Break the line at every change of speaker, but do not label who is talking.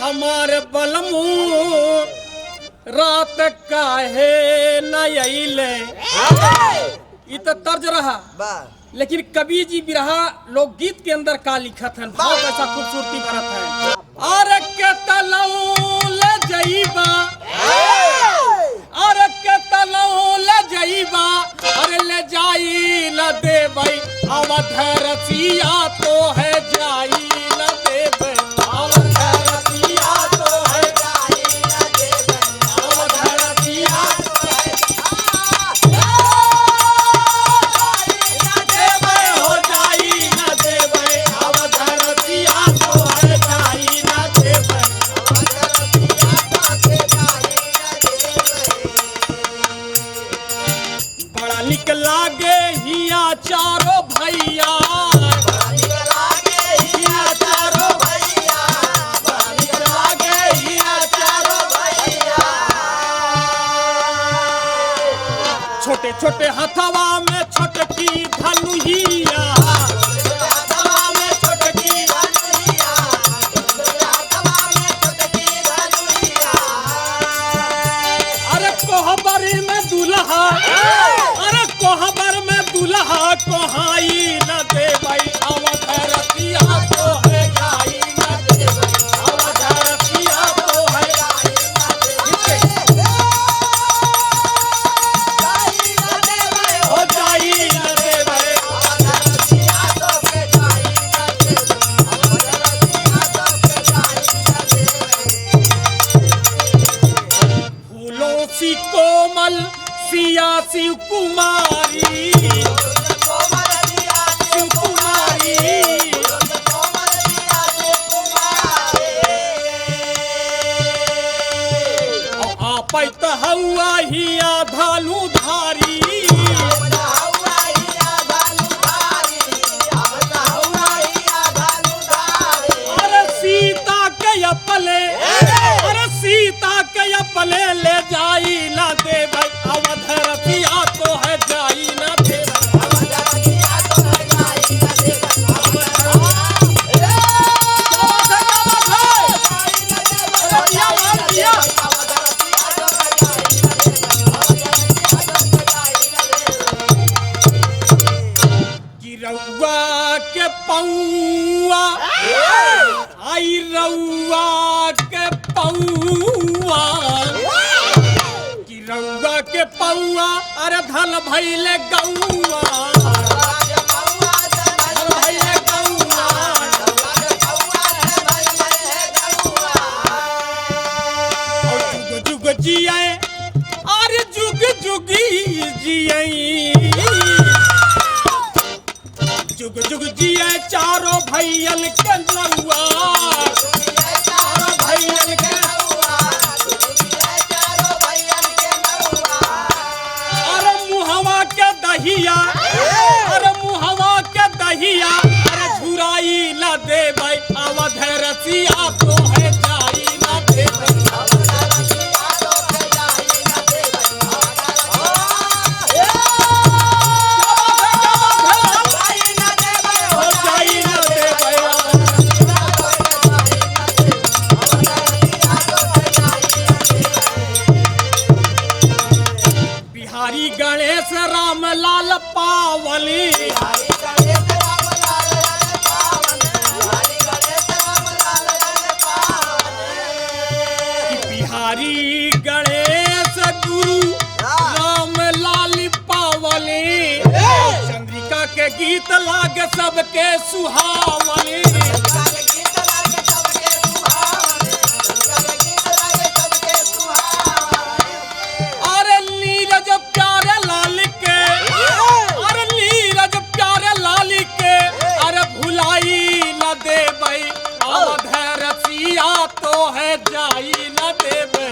हमारे बलमू रात काहे न अइले। ये तो तर्ज रहा, लेकिन कबीर जी बिरहा लोकगीत के अंदर का लिखत है, बहुत ऐसा खूबसूरती भरत है। अरे के तलौल जइबा, अरे के तलौल जइबा, अरे ले जाई न देबै अवध रसिया तो है जाई न देबै अवध रसिया तो है जाई न देबै अवध रसिया तो है न देबै हो जाई न देबै अवध रसिया तो है जाई न देबै अवध रसिया तो है जाई न देबै। बड़ा निक लागे हिया चारो भैया, छोटे छोटे हथवा में छोटकी धनुहिया, हथवा में छोटकी धनुहिया, हथवा में छोटकी धनुहिया। अरे कोहबर में दुल्हा, अरे कोहबर में दुल्हा कोहाई न देबै अवध रसिया तो है जाई न देबै अवध रसिया तो है जाई न देबै हो जाई न देबै अवध रसिया तो है जाई न देबै अवध रसिया तो है जाई न देबै। फूलों सी कोमल सिया शिव कुमारी, शिव कुमारी आपैत हौआ हिया धालू धारी, अरे सीता के अपले, अरे सीता के अपले ले जाई न देबै अवध रसिया तो है जाई न देबै अवध रसिया तो है जाई न देबै अवध रसिया मान दिया कि रउआ के पौआ, आई रउआ के पौआ, कि रउआ के पौआ, अरे धन भइले गौआ, धन भइले गौआ। और जुग जुग जिये, अरे जुग जुगी जिये, जुग जुग जिये चारों भैयन के नौआ, चारों भैयन के नौआ। अरे मुहवा के दहिया, अरे मुहवा के दहिया, अरे झुराई न देबै अवध रसिया तो है जाई न देबै अवध रसिया तो है जाई न देबै हो जाई न देबै बिहारी गणेश राम लाल पावली, बिहारी गणेश गुरु राम लाल पावली। चंद्रिका के गीत लाग सबके सुहावली, अरे नीरज प्यारे लाल के, अरे नीरज प्यारे लाल के, अरे भुलाई न देबै अवध रसिया तो है जाई न देबै